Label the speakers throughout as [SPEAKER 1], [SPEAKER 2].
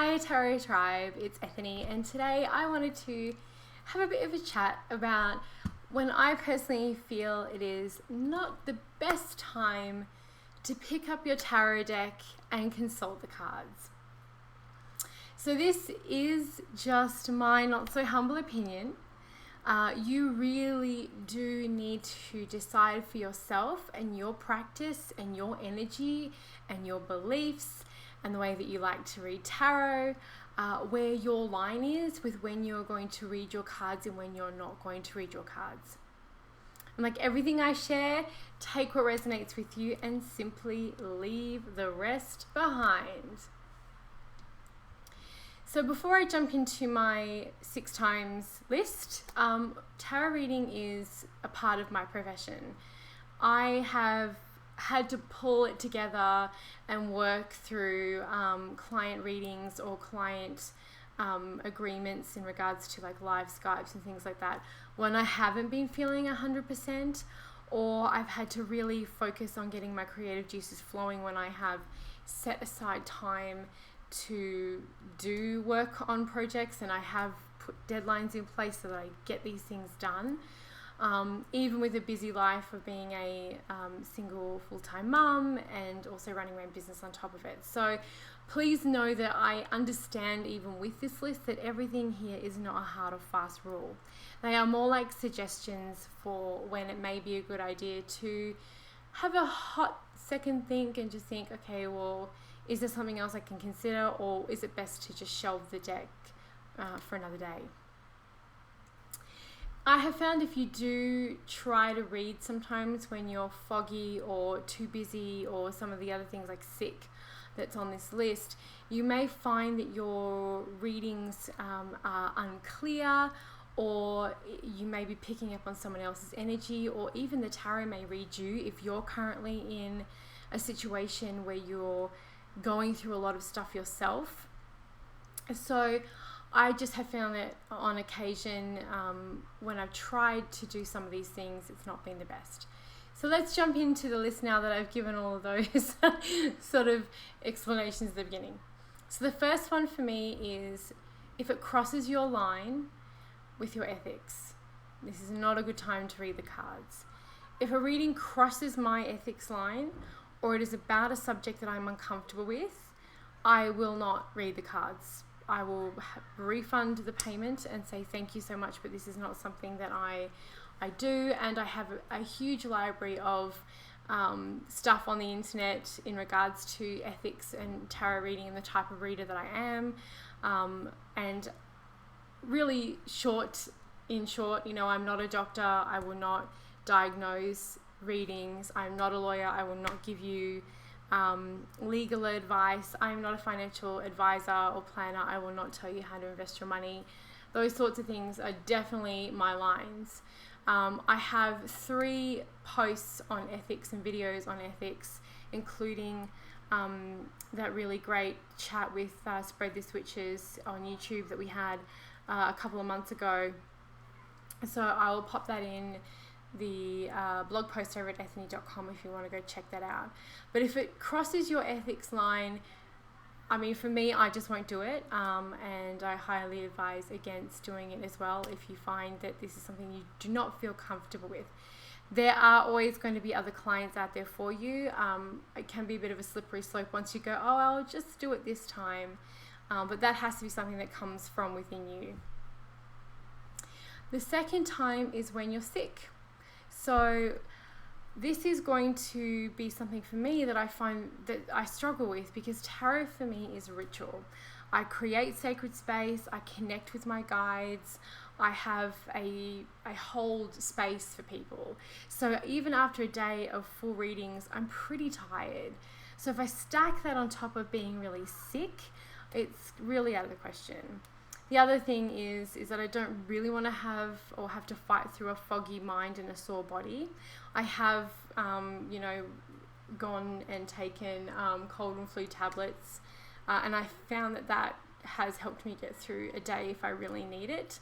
[SPEAKER 1] Hi Tarot Tribe, it's Ethany, and today I wanted to have a bit of a chat about when I personally feel it is not the best time to pick up your tarot deck and consult the cards. So this is just my not so humble opinion. You really do need to decide for yourself and your practice and your energy and your beliefs and the way that you like to read tarot, where your line is with when you're going to read your cards and when you're not going to read your cards. And like everything I share, take what resonates with you and simply leave the rest behind. So before I jump into my 6 times list, tarot reading is a part of my profession. I have had to pull it together and work through client readings or client agreements in regards to like live Skypes and things like that when I haven't been feeling 100%, or I've had to really focus on getting my creative juices flowing when I have set aside time to do work on projects and I have put deadlines in place so that I get these things done. Even with a busy life of being a single full-time mum and also running my own business on top of it. So please know that I understand even with this list that everything here is not a hard or fast rule. They are more like suggestions for when it may be a good idea to have a hot second think and just think, okay, well, is there something else I can consider, or is it best to just shelve the deck for another day? I have found if you do try to read sometimes when you're foggy or too busy or some of the other things like sick that's on this list, you may find that your readings are unclear, or you may be picking up on someone else's energy, or even the tarot may read you if you're currently in a situation where you're going through a lot of stuff yourself. So I just have found that on occasion, when I've tried to do some of these things, it's not been the best. So let's jump into the list now that I've given all of those sort of explanations at the beginning. So the first one for me is if it crosses your line with your ethics. This is not a good time to read the cards. If a reading crosses my ethics line, or it is about a subject that I'm uncomfortable with, I will not read the cards. I will refund the payment and say thank you so much, but this is not something that I do. And I have a huge library of stuff on the internet in regards to ethics and tarot reading and the type of reader that I am. And really in short, you know, I'm not a doctor. I will not diagnose readings. I'm not a lawyer. I will not give you legal advice. I'm not a financial advisor or planner. I will not tell you how to invest your money. Those sorts of things are definitely my lines. I have 3 posts on ethics and videos on ethics, including that really great chat with Spread This Witches on YouTube that we had a couple of months ago. So I will pop that in the blog post over at ethany.com if you want to go check that out. But if it crosses your ethics line, I mean, for me, I just won't do it, and I highly advise against doing it as well if you find that this is something you do not feel comfortable with. There are always going to be other clients out there for you. It can be a bit of a slippery slope once you go, oh, I'll just do it this time, but that has to be something that comes from within you. The second time is when you're sick. So this is going to be something for me that I find that I struggle with, because tarot for me is ritual. I create sacred space, I connect with my guides, I hold space for people. So even after a day of full readings, I'm pretty tired. So if I stack that on top of being really sick, it's really out of the question. The other thing is that I don't really want to have to fight through a foggy mind and a sore body. I have, gone and taken cold and flu tablets, and I found that has helped me get through a day if I really need it,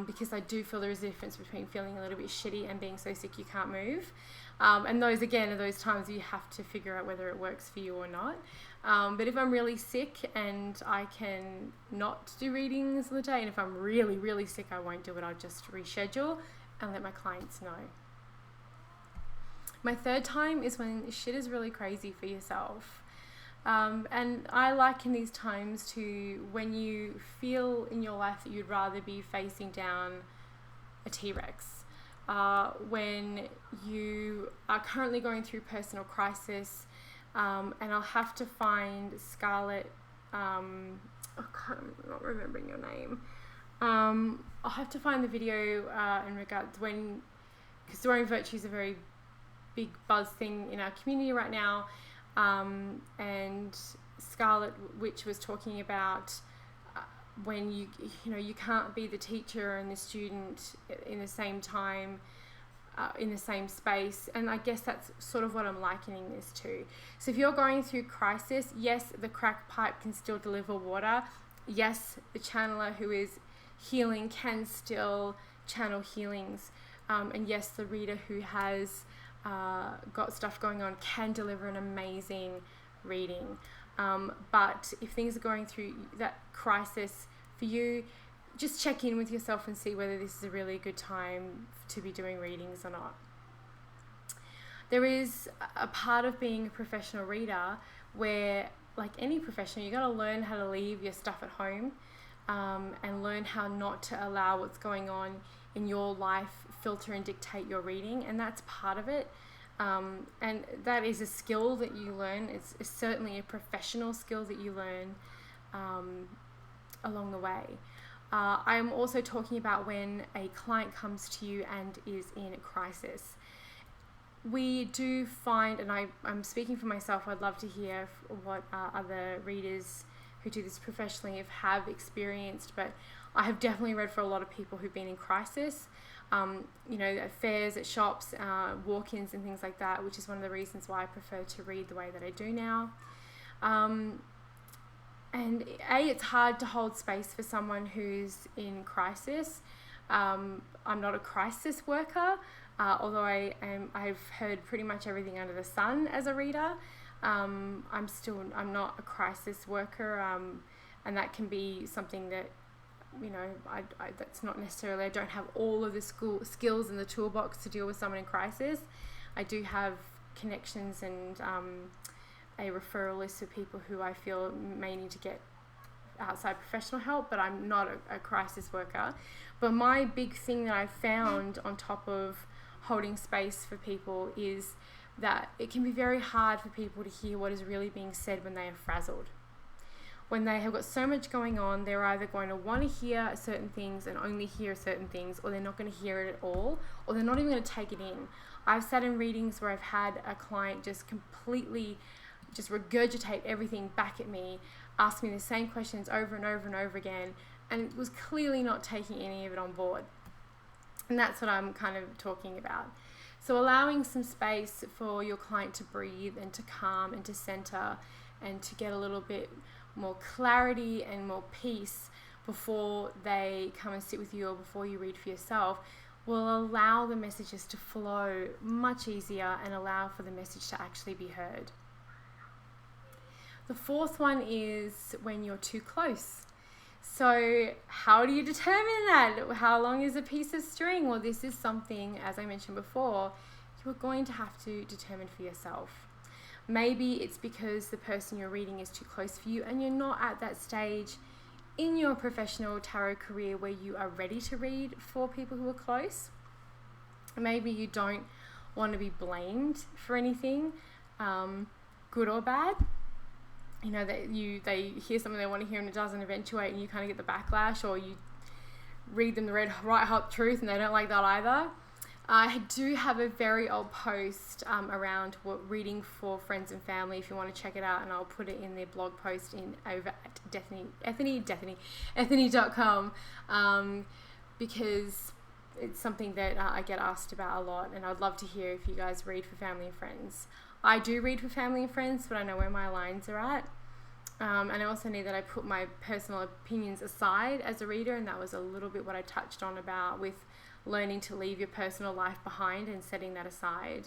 [SPEAKER 1] because I do feel there is a difference between feeling a little bit shitty and being so sick you can't move. And those, again, are those times you have to figure out whether it works for you or not. But if I'm really sick and I can not do readings on the day, and if I'm really, really sick, I won't do it. I'll just reschedule and let my clients know. My third time is when shit is really crazy for yourself. And I liken these times to when you feel in your life that you'd rather be facing down a T-Rex. When you are currently going through personal crisis, and I'll have to find Scarlett, I'm not remembering your name. I'll have to find the video in regards when, because Doreen Virtue is a very big buzz thing in our community right now, and Scarlett Witch was talking about when you can't be the teacher and the student in the same time, in the same space. And I guess that's sort of what I'm likening this to. So if you're going through crisis, yes, the crack pipe can still deliver water. Yes, the channeler who is healing can still channel healings. And yes, the reader who has got stuff going on can deliver an amazing reading. But if things are going through that crisis for you, just check in with yourself and see whether this is a really good time to be doing readings or not. There is a part of being a professional reader where, like any professional, you got to learn how to leave your stuff at home, and learn how not to allow what's going on in your life filter and dictate your reading, and that's part of it. And that is a skill that you learn. It's certainly a professional skill that you learn along the way. I'm also talking about when a client comes to you and is in a crisis. We do find, and I'm speaking for myself, I'd love to hear what other readers who do this professionally have experienced, but I have definitely read for a lot of people who've been in crisis. At fairs, at shops, walk-ins and things like that, which is one of the reasons why I prefer to read the way that I do now. And it's hard to hold space for someone who's in crisis. I'm not a crisis worker, although I've heard pretty much everything under the sun as a reader. I'm not a crisis worker, and that can be something that, that's not necessarily, I don't have all of the skills in the toolbox to deal with someone in crisis. I do have connections and a referral list of people who I feel may need to get outside professional help, but I'm not a crisis worker. But my big thing that I've found on top of holding space for people is that it can be very hard for people to hear what is really being said when they are frazzled. When they have got so much going on, they're either going to want to hear certain things and only hear certain things, or they're not going to hear it at all, or they're not even going to take it in. I've sat in readings where I've had a client just completely just regurgitate everything back at me, ask me the same questions over and over and over again, and was clearly not taking any of it on board. And that's what I'm kind of talking about. So allowing some space for your client to breathe and to calm and to center and to get a little bit more clarity and more peace before they come and sit with you or before you read for yourself will allow the messages to flow much easier and allow for the message to actually be heard. The fourth one is when you're too close. So how do you determine that? How long is a piece of string? Well, this is something, as I mentioned before, you are going to have to determine for yourself. Maybe it's because the person you're reading is too close for you and you're not at that stage in your professional tarot career where you are ready to read for people who are close. Maybe you don't want to be blamed for anything, good or bad. That they hear something they want to hear and it doesn't eventuate, and you kind of get the backlash, or you read them the right hot truth and they don't like that either. I do have a very old post around reading for friends and family if you want to check it out, and I'll put it in the blog post over at Ethany.com, because it's something that I get asked about a lot, and I'd love to hear if you guys read for family and friends. I do read for family and friends, but I know where my lines are at. And I also need that I put my personal opinions aside as a reader, and that was a little bit what I touched on about with learning to leave your personal life behind and setting that aside.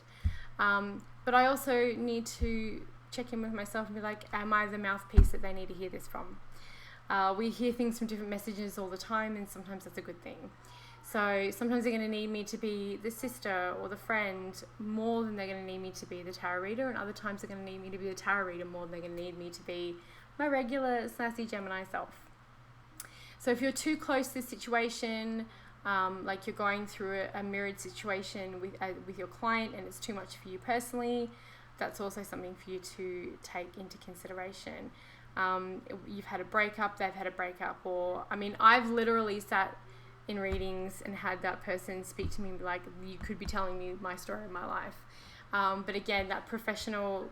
[SPEAKER 1] But I also need to check in with myself and be like, am I the mouthpiece that they need to hear this from? We hear things from different messages all the time, and sometimes that's a good thing. So sometimes they're going to need me to be the sister or the friend more than they're going to need me to be the tarot reader, and other times they're going to need me to be the tarot reader more than they're going to need me to be my regular sassy Gemini self. So if you're too close to this situation, like you're going through a mirrored situation with your client and it's too much for you personally, that's also something for you to take into consideration. You've had a breakup, they've had a breakup, or I mean, I've literally sat in readings and had that person speak to me and be like, you could be telling me my story of my life. But again, that professional,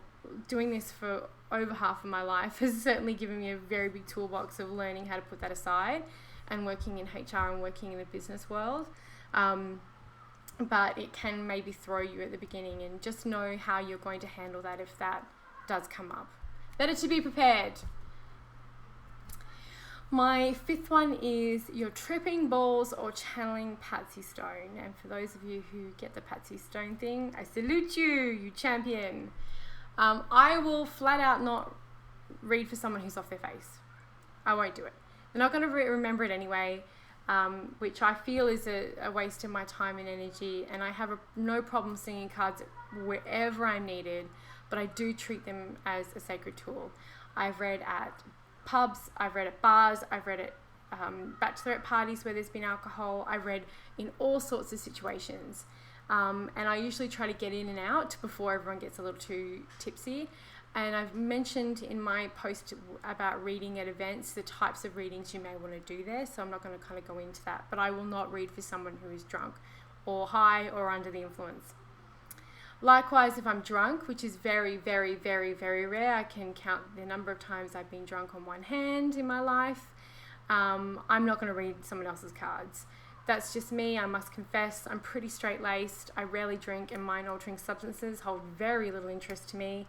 [SPEAKER 1] doing this for over half of my life, has certainly given me a very big toolbox of learning how to put that aside and working in HR and working in the business world. But it can maybe throw you at the beginning, and just know how you're going to handle that if that does come up. Better to be prepared. My fifth one is you're tripping balls or channeling Patsy Stone. And for those of you who get the Patsy Stone thing, I salute you, you champion. I will flat out not read for someone who's off their face. I won't do it. They're not going to remember it anyway, which I feel is a waste of my time and energy. And I have no problem singing cards wherever I'm needed, but I do treat them as a sacred tool. I've read at pubs, I've read at bars, I've read at bachelorette parties where there's been alcohol. I've read in all sorts of situations. And I usually try to get in and out before everyone gets a little too tipsy. And I've mentioned in my post about reading at events the types of readings you may want to do there, so I'm not going to kind of go into that. But I will not read for someone who is drunk or high or under the influence. Likewise, if I'm drunk, which is very, very, very, very rare, I can count the number of times I've been drunk on one hand in my life, I'm not going to read someone else's cards. That's just me. I must confess, I'm pretty straight-laced. I rarely drink, and mind-altering substances hold very little interest to me.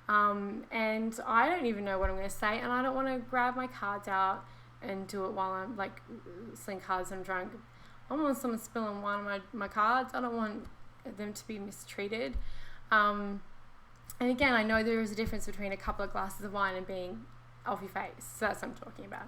[SPEAKER 1] And I don't even know what I'm going to say, and I don't want to grab my cards out and do it while I'm like sling cards and I'm drunk. I don't want someone spilling wine on my cards. I don't want them to be mistreated. And again, I know there is a difference between a couple of glasses of wine and being off your face. So that's what I'm talking about.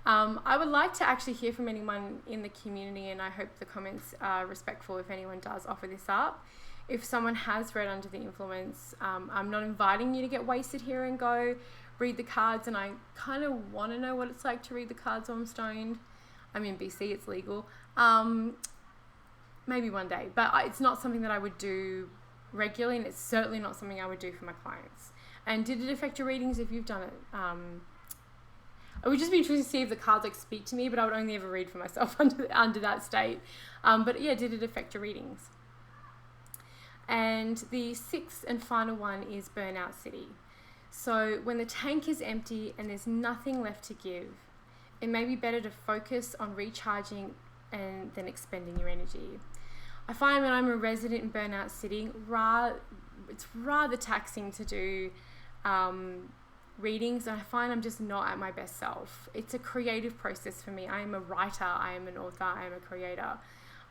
[SPEAKER 1] I would like to actually hear from anyone in the community, and I hope the comments are respectful if anyone does offer this up. If someone has read under the influence, I'm not inviting you to get wasted here and go read the cards, and I kind of want to know what it's like to read the cards while I'm stoned. I'm in BC, it's legal. Maybe one day, but it's not something that I would do regularly, and it's certainly not something I would do for my clients. And did it affect your readings if you've done it? I would just be interested to see if the cards like speak to me, but I would only ever read for myself under that state. But yeah, did it affect your readings? And the sixth and final one is Burnout City. So when the tank is empty and there's nothing left to give, it may be better to focus on recharging and then expending your energy. I find when I'm a resident in Burnout City, it's rather taxing to do readings, and I find I'm just not at my best self. It's a creative process for me. I am a writer, I am an author, I am a creator.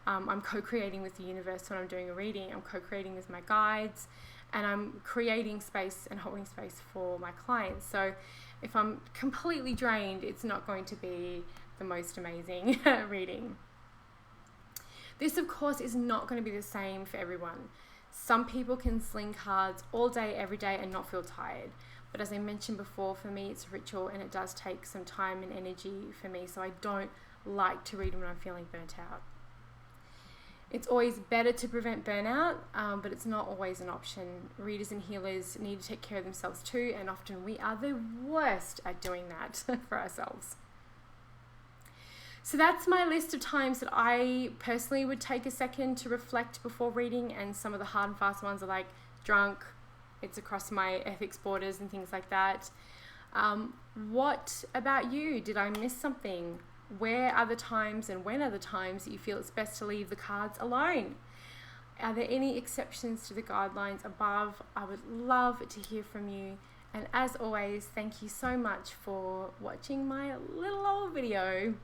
[SPEAKER 1] I'm co-creating with the universe when I'm doing a reading. I'm co-creating with my guides, and I'm creating space and holding space for my clients. So if I'm completely drained, it's not going to be the most amazing reading. This, of course, is not going to be the same for everyone. Some people can sling cards all day, every day, and not feel tired. But as I mentioned before, for me, it's a ritual, and it does take some time and energy for me. So I don't like to read when I'm feeling burnt out. It's always better to prevent burnout, but it's not always an option. Readers and healers need to take care of themselves too, and often we are the worst at doing that for ourselves. So that's my list of times that I personally would take a second to reflect before reading, and some of the hard and fast ones are like drunk, it's across my ethics borders and things like that. What about you? Did I miss something? Where are the times and when are the times that you feel it's best to leave the cards alone? Are there any exceptions to the guidelines above? I would love to hear from you. And as always, thank you so much for watching my little old video.